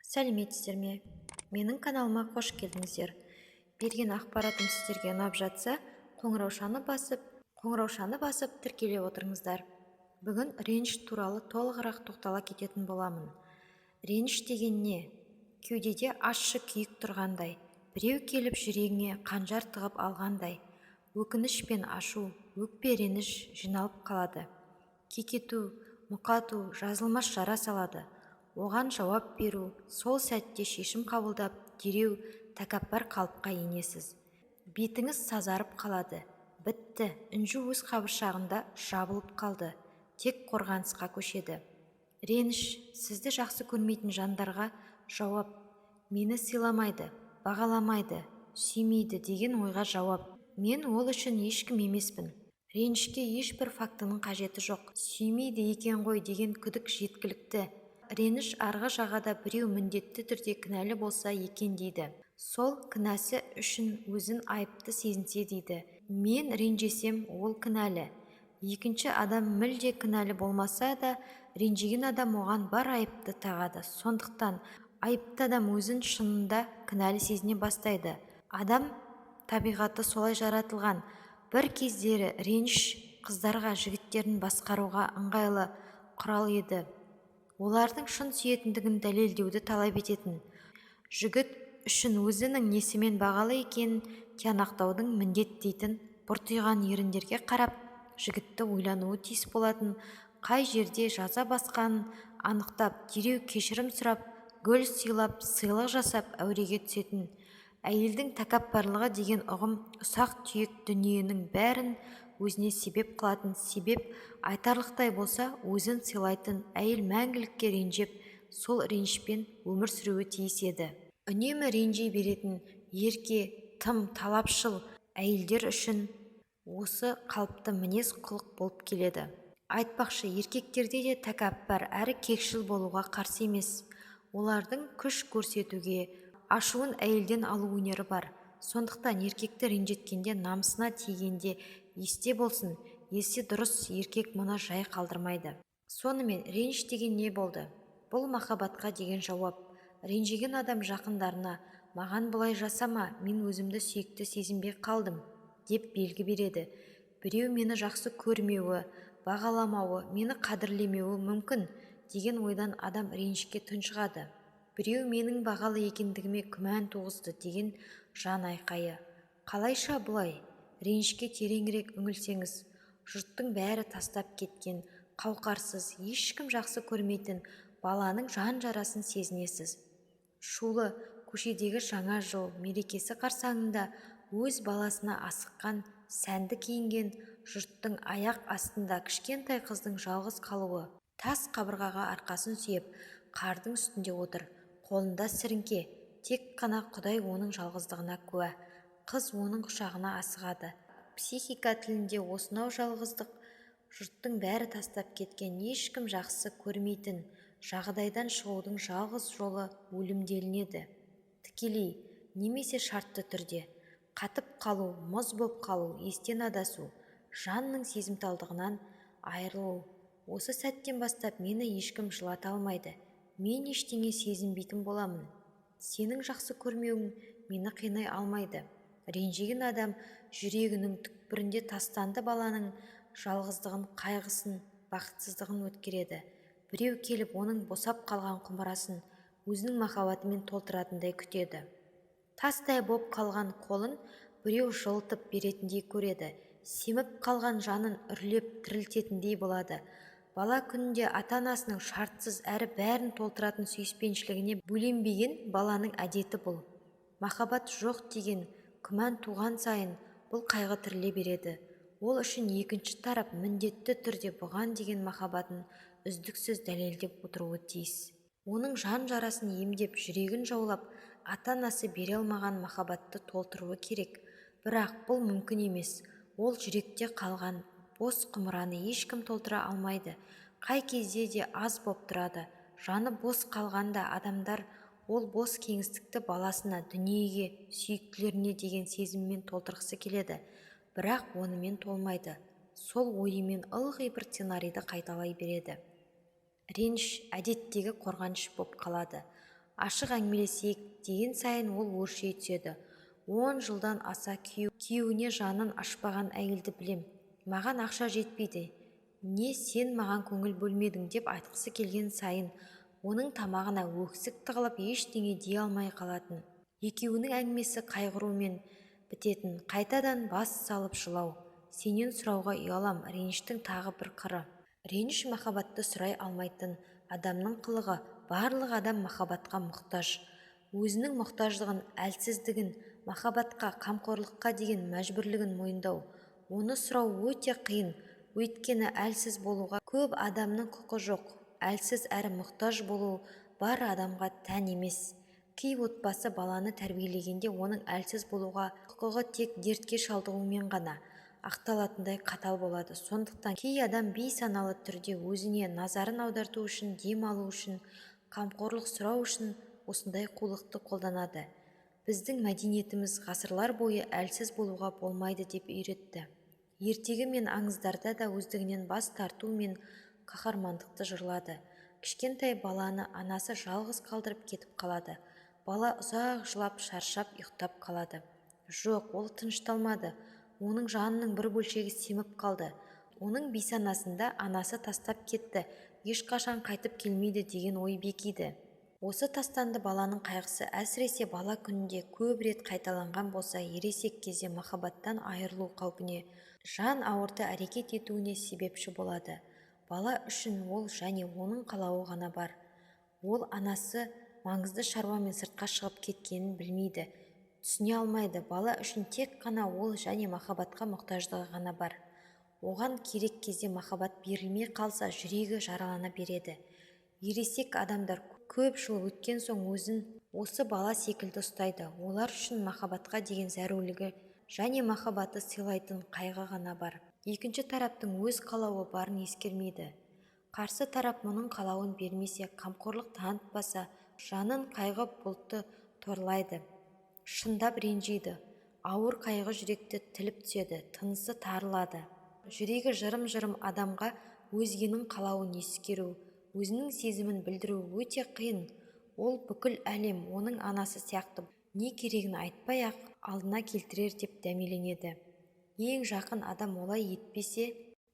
Сәлеметсіздер ме? Менің каналыма қош келдіңіздер. Берген ақпаратым сіздерге ұнап жатса, қоңыраушаны басып тіркеле отырыңыздар. Бүгін реніш туралы толығырақ тоқтала кететін боламын. Реніш деген не? Кеудеде ащы күйік тұрғандай, біреу келіп жүрегіңе қанжар тығып алғандай, өкініш пен ашу, өкпе реніш жиналып қалады. Кекету, мұқату жазылмас жара салады. Оған жауап беру, сол сәтте шешім қабылдап, дереу тәкаппар қалыпқа енесіз. Бетіңіз сазарып қалады. Бітті, інжу өз қабыршағында жабылып қалды. Тек қорғанысқа көшеді. Реніш, сізді жақсы көрмейтін жандарға жауап. Мені сыйламайды, бағаламайды, сүймейді деген ойға жауап. Мен ол үшін ешкім емеспін. Ренішке ешбір фактының қажеті жоқ. Сүймейді екен ғой деген күдік жеткілікті. Реніш арғы жағада біреу міндетті түрде кінәлі болса екен дейді. Сол кінәсі үшін өзін айыпты сезінсе дейді. Мен ренжісем, ол кінәлі. Екінші адам мүлде кінәлі болмаса да, ренжіген адам оған бар айыпты тағады. Сондықтан айыпты адам өзін шынында кінәлі сезіне бастайды. Адам табиғаты солай жаратылған. Бір кездері реніш қыздарға жігіттерін басқаруға ыңғайлы құрал еді. Олардың шын сүйетіндігін дәлелдеуді талап ететін. Жігіт үшін өзінің несімен бағалы екенін тиянақтаудың міндеттейтін бұртиған еріндерге қарап, жігітті ойлануы тиіс болатын, қай жерде жаза басқанын анықтап, дереу кешірім сұрап, гүл сыйлап, сыйлық жасап әуреге түсетін. Әйелдің тәкаппарлығы деген ұғым ұсақ түйек дүниенің бәрін өзіне себеп қылатын. Себеп айтарлықтай болса, өзін сыйлайтын әйел мәңгілікке ренжеп, сол ренішпен өмір сүруі тиіс еді. Үнемі ренжи беретін, ерке, тым талапшыл әйелдер үшін осы қалыпты мінез құлық болып келеді. Айтпақшы, еркектерде де тәкаппар әрі кекшіл болуға қарсы емес. Олардың күш көрсетуге, ашуын әйелден алу өнері бар. Сондықтан еркекті ренжіткенде, намысына тигенде есте болсын, есе дұрыс, еркек мұны жай қалдырмайды. Сонымен реніш деген не болды? Бұл махаббатқа деген жауап. Ренжіген адам жақындарына, маған бұлай жасама, мен өзімді сүйікті сезінбей қалдым, деп белгі береді. Біреу мені жақсы көрмеуі, бағаламауы, мені қадірлемеуі мүмкін деген ойдан адам ренішке тұншығады. Біреу менің бағалы екендігіме күмән туғызды деген жан айқайы. Қалайша бұлай? Ренішке тереңірек үңілсеңіз, жұрттың бәрі тастап кеткен, қауқарсыз, ешкім жақсы көрмейтін баланың жан жарасын сезінесіз. Шулы көшедегі жаңа жыл мерекесі қарсаңында өз баласына асыққан, сәнді киінген жұрттың аяқ астында кішкентай қыздың жалғыз қалуы, тас қабырғаға арқасын сүйеп, қардың үстінде отыр, қолында сіріңке, тек қана Құдай оның жалғыздығына куә. Қыз оның құшағына асығады. Психика тілінде осынау жалғыздық, жұрттың бәрі тастап кеткен, ешкім жақсы көрмейтін жағдайдан шығудың жалғыз жолы өлім делінеді. Тікелей немесе шартты түрде қатып қалу, мұз боп қалу, естен адасу, жанның сезімталдығынан айырылу. Осы сәттен бастап мені ешкім жылата алмайды. Мен ештеңе сезінбейтін боламын. Сенің жақсы көрмеуің мені қинай алмайды. Ренжіген адам жүрегінің түкпірінде тастанды баланың жалғыздығын, қайғысын, бақытсыздығын өткереді. Біреу келіп оның босап қалған құмырасын өзінің махаббатымен толтыратындай күтеді. Тастай боп қалған қолын біреу жылытып беретіндей көреді. Семіп қалған жанын үрлеп тірілтетіндей болады. Бала күнінде ата-анасының шартсыз әрі бәрін толтыратын сүйіспеншілігіне бөленбеген баланың әдеті бұл. Махаббат жоқ деген күмән туған сайын бұл қайғы тіріле береді. Ол үшін екінші тарап міндетті түрде бұған деген махаббатын үздіксіз дәлелдеп отыруы тиіс. Оның жан жарасын емдеп, жүрегін жаулап, ата-анасы бере алмаған махаббатты толтыруы керек. Бірақ бұл мүмкін емес. Ол жүректе қалған бос құмыраны ешкім толтыра алмайды. Қай кезде де аз боп тұрады. Жаны бос қалғанда адамдар ол бос кеңістікті баласына, дүниеге, сүйіктілеріне деген сезіммен толтырғысы келеді. Бірақ онымен толмайды. Сол ойымен ылғи бір сценарийді қайталай береді. Реніш әдеттегі қорғаныш боп қалады. ашық әңгімелесейік деген сайын ол өрши түседі. 10 жылдан аса күйеуіне жанын ашпаған әйелді білем. Маған ақша жетпейді, не сен маған көңіл бөлмедің деп айтқысы келген сайын оның тамағына өксік тығылып ештеңе дей алмай қалатын. Екеуінің әңгімесі қайғырумен бітетін, қайтадан бас салып жылау. Сенен сұрауға ұялам. Реніштің тағы бір қыры. Реніш махаббатты сұрай алмайтын адамның қылығы. Барлық адам махаббатқа мұқтаж. Өзінің мұқтаждығын, әлсіздігін, махаббатқа, қамқорлыққа деген мәжбүрлігін мойындау. Оны сұрау өте қиын, өйткені әлсіз болуға көп адамның құқы жоқ. Әлсіз әрі мұқтаж болу бар адамға тән емес. Кей отбасы баланы тәрбиелегенде оның әлсіз болуға құқығы тек дертке шалдығумен ғана ақталатындай қатал болады. Сондықтан кей адам бейсаналы түрде өзіне назарын аударту үшін, дем алу үшін, қамқорлық сұрау үшін осындай қулықты қолданады. Біздің мәдениетіміз ғасырлар бойы әлсіз болуға болмайды деп үйретті. Ертегі мен аңыздарда да өздігінен бас тарту мен қаһармандықты жырлады. Кішкентай баланы анасы жалғыз қалдырып кетіп қалады. Бала ұзақ жылап, шаршап, ұйықтап қалады. Жоқ, ол тынышталмады. Оның жанының бір бөлшегі семіп қалды. Оның бейсанасында анасы тастап кетті, ешқашан қайтып келмейді деген ой бекиді. Осы тастанды баланың қайғысы әсіресе бала күнінде көп рет қайталанған болса, ересек кезде махаббаттан айырылу қаупіне, жан ауырды әрекет етуіне себепші болады. Бала үшін ол және оның қалауы ғана бар. Ол анасы маңызды шаруамен сыртқа шығып кеткенін білмейді, түсіне алмайды. Бала үшін тек қана ол және махаббатқа мұқтаждығы ғана бар. Оған керек кезде махаббат берілмей қалса, жүрегі жаралана береді. Ересек адамдар көп жыл өткен соң өзін осы бала секілді ұстайды. Олар үшін махаббатқа деген зәрулігі және махаббаты сыйлайтын қайғы ғана бар. Екінші тараптың өз қалауы барын ескермейді. Қарсы тарап мұның қалауын бермесе, қамқорлық танытпаса, жанын қайғы бұлты торлайды, шындап ренжиді. Ауыр қайғы жүректі тіліп түседі, тынысы тарылады. Жүрегі жырым-жырым адамға өзгенің қалауын ескеру, өзінің сезімін білдіру өте қиын. Ол бүкіл әлем оның анасы сияқты не керегін айтпай-ақ алдына келтірер деп дәмеленеді. Ең жақын адам олай етпесе,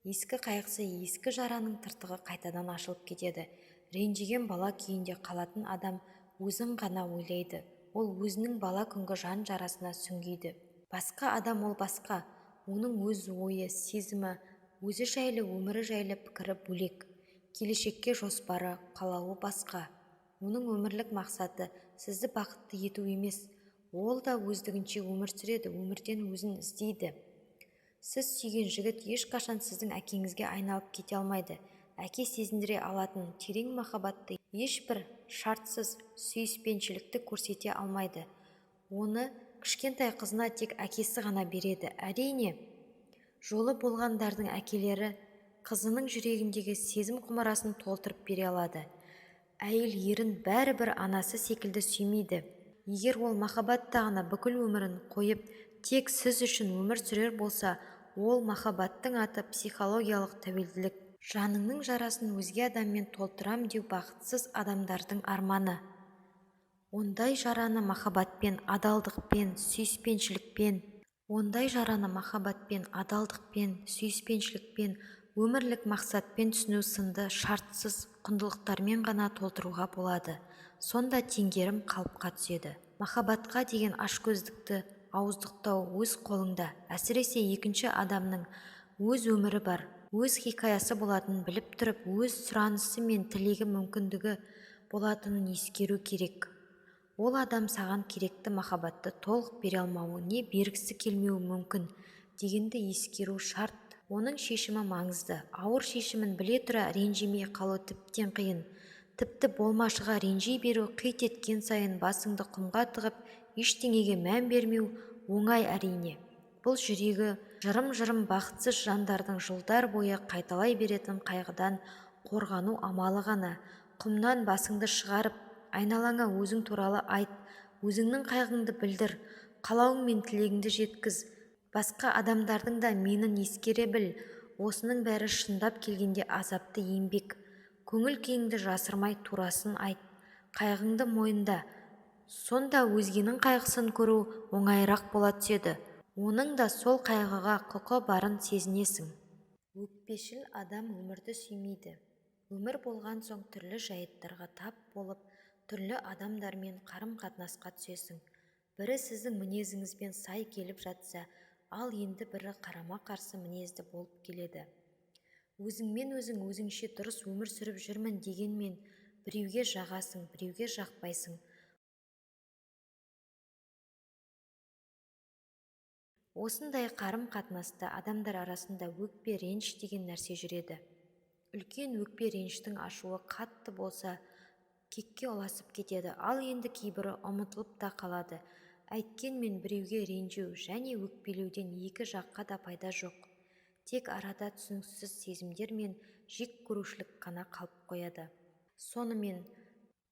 ескі қайғысы, ескі жараның тыртығы қайтадан ашылып кетеді. Ренжіген бала күйінде қалатын адам өзін ғана ойлайды. Ол өзінің бала күнгі жан жарасына сүңгиді. Басқа адам ол басқа. Оның өз ойы, сезімі, өзі жайлы, өмірі жайлы пікірі бөлек. Келешекке жоспары, қалауы басқа. Оның өмірлік мақсаты сізді бақытты ету емес. Ол да өздігінше өмір сүреді, өмірден өзін іздейді. Сіз сүйген жігіт ешқашан сіздің әкеңізге айналып кете алмайды. Әке сезіндіре алатын терең махаббатты ешбір шартсыз сүйіспеншілікті көрсете алмайды. Оны кішкентай қызына тек әкесі ғана береді. Әрине, жолы болғандардың әкелері қызының жүрегіндегі сезім құмарасын толтырып бере алады. Әйел ерін бәрібір анасы секілді сүймейді. Егер ол махаббаттағына бүкіл өмірін қойып, тек сіз үшін өмір сүрер болса, ол махаббаттың аты психологиялық тәуелділік. Жаныңның жарасын өзге адаммен толтырам деу бақытсыз адамдардың арманы. Ондай жараны махаббатпен, адалдықпен, сүйіспеншілікпен, өмірлік мақсатпен түсіну сынды шартсыз құндылықтармен ғана толтыруға болады. Сонда теңгерім қалыпқа түседі. Махаббатқа деген ашкөздікті ауыздықтау өз қолыңда. Әсіресе екінші адамның өз өмірі бар, өз хикаясы болатынын біліп тұрып, өз сұранысы мен тілегі мүмкіндігі болатынын ескеру керек. Ол адам саған керекті махаббатты толық бере алмауы, не бергісі келмеуі мүмкін дегенді ескеру шарт. Оның шешімі маңызды. Ауыр шешімін біле тұра ренжімей қалу тіптен қиын. Тіпті болмашыға ренжи беру, қит еткен сайын басыңды құмға тығып, ештеңеге мән бермеу оңай әрине. Бұл жүрегі жырым-жырым бақытсыз жандардың жылдар бойы қайталай беретін қайғыдан қорғану амалы ғана. Құмнан басыңды шығарып, айналаңа өзің туралы айт, өзіңнің қайғыңды білдір, қалауың мен тілегіңді жеткіз. Басқа адамдардың да менін ескере біл. Осының бәрі шындап келгенде азапты еңбек. Көңіл күйіңді жасырмай турасын айт. қайғыңды мойында. Сонда өзгенің қайғысын көру оңайырақ бола түседі. Оның да сол қайғыға құқы барын сезінесің. Өкпешіл адам өмірді сүймейді. Өмір болған соң түрлі жайттарға тап болып, түрлі адамдармен қарым-қатынасқа түсесің. Бірі сіздің мінезіңізбен сай келіп жатса, ал енді бірі қарама-қарсы мінезді болып келеді. Өзіңмен өзің өзіңше дұрыс өмір сүріп жүрмін дегенмен, біреуге жағасың, біреуге жақпайсың. Осындай қарым-қатынаста адамдар арасында өкпе, реніш деген нәрсе жүреді. Үлкен өкпе, реніштің ашуы қатты болса, кекке ұласып кетеді, ал енді кейбірі ұмытылып та қалады. Әйткенмен біреуге ренжу және өкпелеуден екі жаққа да пайда жоқ. Тек арада түсініксіз сезімдер мен жек көрушілік қана қалып қояды. Сонымен,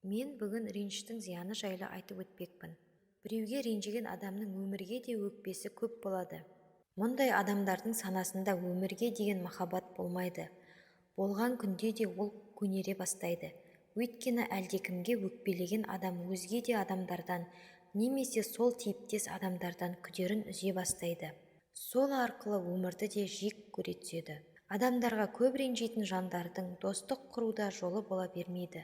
мен бүгін реніштің зияны жайлы айтып өтпекпін. Біреуге ренжіген адамның өмірге де өкпесі көп болады. Мұндай адамдардың санасында өмірге деген махаббат болмайды. Болған күнде де ол көнере бастайды. Өйткені әлдекімге өкпелеген адам өзге де адамдардан, немесе сол типтес адамдардан күдерін үзе бастайды. Сол арқылы өмірді де жек көре түседі. Адамдарға көп ренжитін жандардың достық құруда жолы бола бермейді.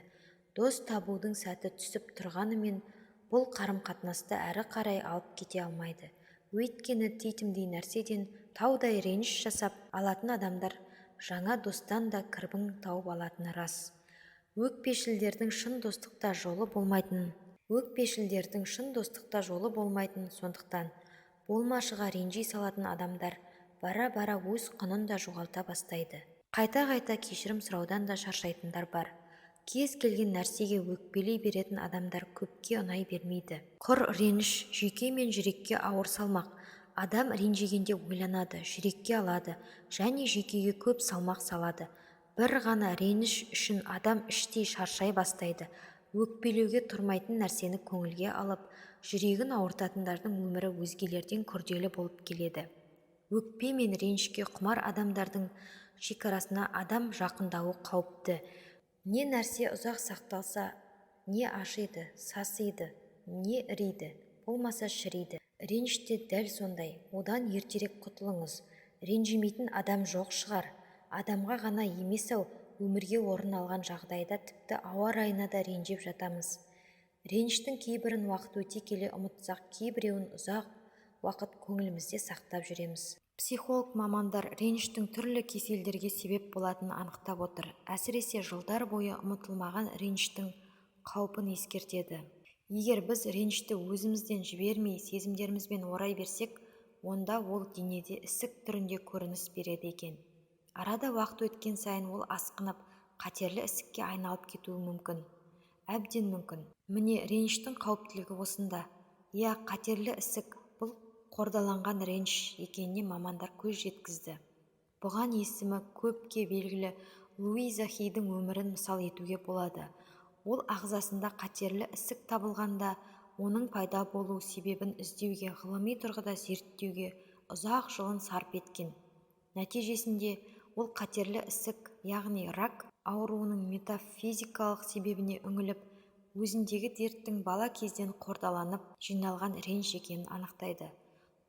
Дос табудың сәті түсіп тұрғанымен, бұл қарым-қатынасты әрі қарай алып кете алмайды. Өйткені титімдей нәрседен таудай реніш жасап алатын адамдар жаңа достан да кірбің тауып алатыны рас. Өкпешілдердің шын достықта жолы болмайтын, сондықтан болмашыға ренжи салатын адамдар бара-бара өз құнын да жоғалта бастайды. Қайта-қайта кешірім сұраудан да шаршайтындар бар. Кез келген нәрсеге өкпелей беретін адамдар көпке ұнай бермейді. Құр реніш жүйке мен жүрекке ауыр салмақ. Адам ренжігенде ойланады, жүрекке алады және жүйкеге көп салмақ салады. Бір ғана реніш үшін адам іштей шаршай бастайды. Өкпелеуге тұрмайтын нәрсені көңілге алып, жүрегін ауыртатындардың өмірі өзгелерден күрделі болып келеді. Өкпе мен ренішке құмар адамдардың шекарасына адам жақындауы қауіпті. Не нәрсе ұзақ сақталса, не ашиды, сасиды, не іриді, болмаса шіриді. Реніште дәл сондай. Одан ертерек құтылыңыз. Ренжімейтін адам жоқ шығар. Адамға ғана емес-ау, өмірге орын алған жағдайда тіпті ауа райына да ренжіп жатамыз. Реніштің кейбірін уақыт өте келе ұмытсақ, кейбіреуін ұзақ уақыт көңілімізде сақтап жүреміз. Психолог мамандар реніштің түрлі кеселдерге себеп болатынын анықтап отыр. Әсіресе жылдар бойы ұмытылмаған реніштің қаупін ескертеді. Егер біз ренішті өзімізден жібермей, сезімдерімізбен орай берсек, онда ол денеде ісік түрінде көрініс береді екен. Арада уақыт өткен сайын ол асқынып, қатерлі ісікке айналып кетуі мүмкін. Әбден мүмкін. Міне реніштің қауіптілігі осында. Қатерлі ісік бұл қордаланған реніш екеніне мамандар көз жеткізді. Бұған есімі көпке белгілі Луиза Хейдің өмірін мысал етуге болады. Ол ағзасында қатерлі ісік табылғанда, оның пайда болу себебін іздеуге, ғылыми тұрғыда зерттеуге ұзақ жылын сарп еткен. Нәтижесінде ол қатерлі ісік, яғни рак ауруының метафизикалық себебіне үңіліп, өзіндегі дерттің бала кезден қордаланып жиналған реніш екенін анықтайды.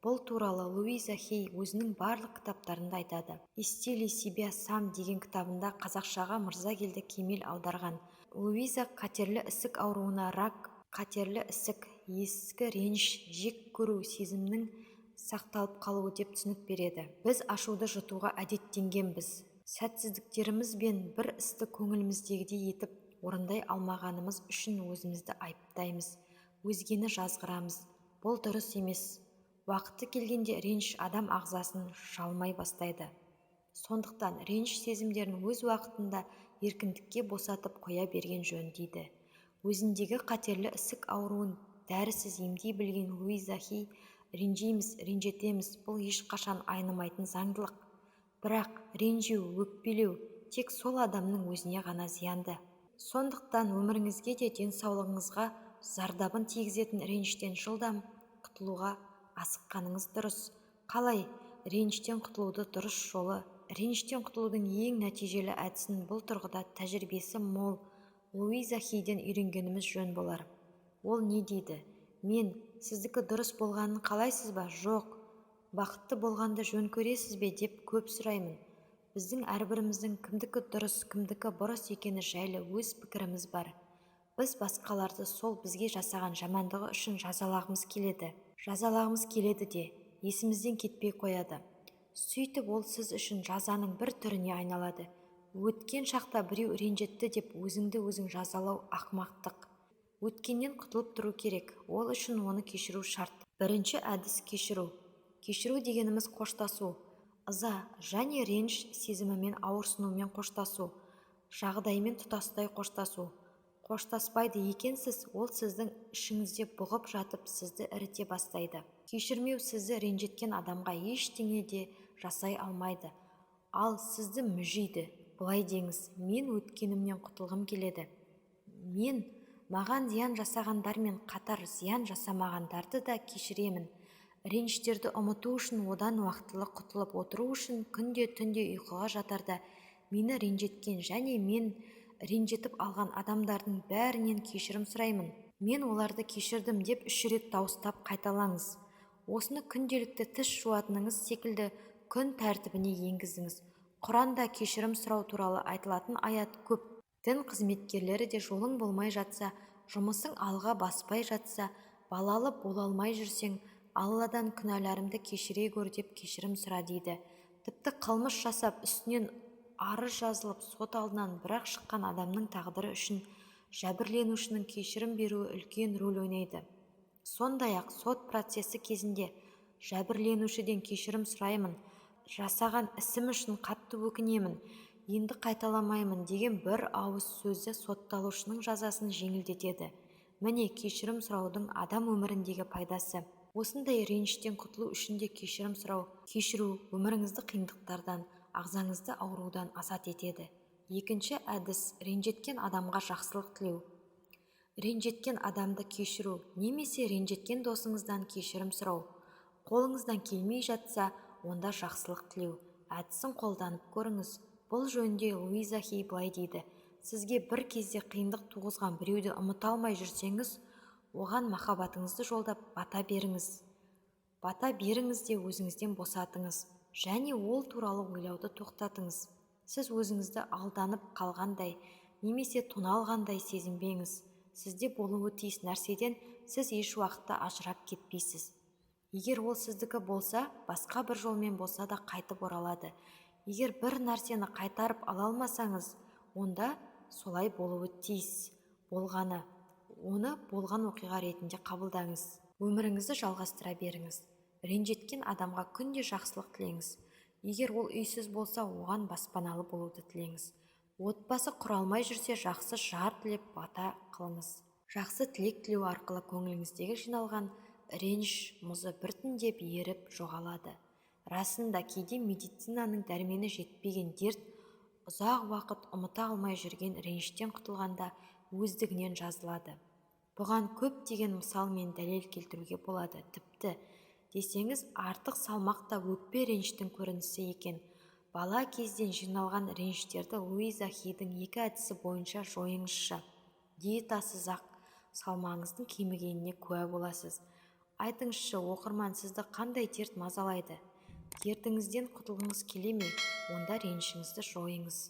Бұл туралы Луиза Хей өзінің барлық кітаптарында айтады. «Истели себя сам» деген кітабында қазақшаға Мырзагелді Кемел аударған. Луиза қатерлі ісік ауруына рак, қатерлі ісік, ескі реніш, жек көру сезімнің сақталып қалуы деп түсінік береді. Біз ашуды жұтуға әдеттенгенбіз. Сәтсіздіктеріміз бен бір істі көңіліміздегідей етіп орындай алмағанымыз үшін өзімізді айыптаймыз, өзгені жазғырамыз. Бұл дұрыс емес. Уақыты келгенде реніш адам ағзасын шалмай бастайды. Сондықтан реніш сезімдерін өз уақытында еркіндікке босатып қоя берген жөн дейді. Өзіндегі қатерлі ісік ауруын дәрісіз емдей білген Луиза Хей, ренжиміз, ренжетеміз, бұл ешқашан айнымайтын заңдылық. Бірақ ренжу, өкпелеу тек сол адамның өзіне ғана зиянды. Сондықтан өміріңізге де денсаулығыңызға зардабын тигізетін реніштен жылдам құтылуға асыққаныңыз дұрыс. Қалай реніштен құтылуды дұрыс жолы? Реніштен құтылудың ең нәтижелі әдісін бұл тұрғыда тәжірибесі мол Луиза Хейден үйренгеніміз жөн болар. Ол не дейді? Мен сіздікі дұрыс болғанын қалайсыз ба? Жоқ. Бақытты болғанды жөн көресіз бе деп көп сұраймын. Біздің әрбіріміздің кімдікі дұрыс, кімдікі бұрыс екені жайлы өз пікіріміз бар. Біз басқаларды сол бізге жасаған жамандығы үшін жазалағымыз келеді де, есімізден кетпей қояды. Сөйтіп ол сіз үшін жазаның бір түріне айналады. Өткен шақта біреу ренжітті деп өзіңді-өзің жазалау ақымақтық. Өткеннен құтылып тұру керек, ол үшін оны кешіру шарт. Бірінші әдіс кешіру. Кешіру дегеніміз қоштасу. Ыза және реніш сезімімен ауырсынумен қоштасу. Жағдаймен тұтастай қоштасу. Қоштаспайды екенсіз, ол сіздің ішіңізде бұғып жатып, сізді іріте бастайды. Кешірмеу сізді ренжіткен адамға ештеңе де жасай алмайды, ал сізді мүжиді. Былай деңіз: мен өткенімнен құтылғым келеді. Мен маған зиян жасағандармен қатар зиян жасамағандарды да кешіремін. Реніштерді ұмыту үшін, одан уақытылы құтылып отыру үшін күнде-түнде ұйқыға жатарда мені ренжіткен және мен ренжітіп алған адамдардың бәрінен кешірім сұраймын. Мен оларды кешірдім деп 3 рет дауыстап қайталаңыз. Осыны күнделікті тіс жуатыныңыз секілді күн тәртібіне енгізіңіз. Құранда кешірім сұрау туралы айтылатын аят көп. Дін қызметкерлері де жолың болмай жатса, жұмысың алға баспай жатса, балалы бола алмай жүрсең, Алладан күнәларымды кешіре гөр деп кешірім сұра дейді. Тіпті қылмыс жасап, үстінен арыз жазылып, сот алдынан бірақ шыққан адамның тағдыры үшін жәбірленушінің кешірім беруі үлкен рөл ойнайды. Сондай-ақ сот процесі кезінде жәбірленушіден кешірім сұраймын, жасаған ісім үшін қатты өкінемін, енді қайталамаймын деген бір ауыз сөзі сотталушының жазасын жеңілдетеді. Міне кешірім сұраудың адам өміріндегі пайдасы. Осындай реніштен құтылу үшін де кешірім сұрау, кешіру өміріңізді қиындықтардан, ағзаңызды аурудан азат етеді. Екінші әдіс – ренжіткен адамға жақсылық тілеу. Ренжіткен адамды кешіру, немесе ренжіткен досыңыздан кешірім сұрау. Қолыңыздан келмей жатса, онда жақсылық тілеу әдісін қолданып көріңіз. Бұл жөнінде Луиза Хей былай дейді: сізге бір кезде қиындық туғызған біреуді ұмыта алмай жүрсеңіз, оған махаббатыңызды жолдап бата беріңіз. Бата беріңіз де өзіңізден босатыңыз, және ол туралы ойлауды тоқтатыңыз. Сіз өзіңізді алданып қалғандай, немесе тоналғандай сезінбеңіз. Сізде болуы тиіс нәрседен сіз еш уақытта ажырап кетпейсіз. Егер ол сіздікі болса, басқа бір жолмен болса да қайтып оралады. Егер бір нәрсені қайтарып ала алмасаңыз, онда солай болуы тиіс болғаны. Оны болған оқиға ретінде қабылдаңыз. Өміріңізді жалғастыра беріңіз. Ренжіткен адамға күнде жақсылық тілеңіз. Егер ол үйсіз болса, оған баспаналы болуды тілеңіз. Отбасы құра алмай жүрсе, жақсы жар тілеп бата қылыңыз. Жақсы тілек тілеу арқылы көңіліңіздегі жиналған реніш мұзы біртіндеп еріп жоғалады. Расында кейде медицинаның дәрмені жетпеген дерт ұзақ уақыт ұмыта алмай жүрген реніштен құтылғанда өздігінен жазылады. Бұған көптеген мысал мен дәлел келтіруге болады. Тіпті десеңіз, артық салмақ та өкпе реніштің көрінісі екен. Бала кезден жиналған реніштерді Луиза Хейдің 2 әдісі бойынша жойыңызшы. Диетасыз-ақ салмағыңыздың кемігеніне куә боласыз. Айтыңызшы, оқырман, сізді қандай дерт мазалайды? Дертіңізден құтылғыңыз келе ме? Онда ренішіңізді жойыңыз.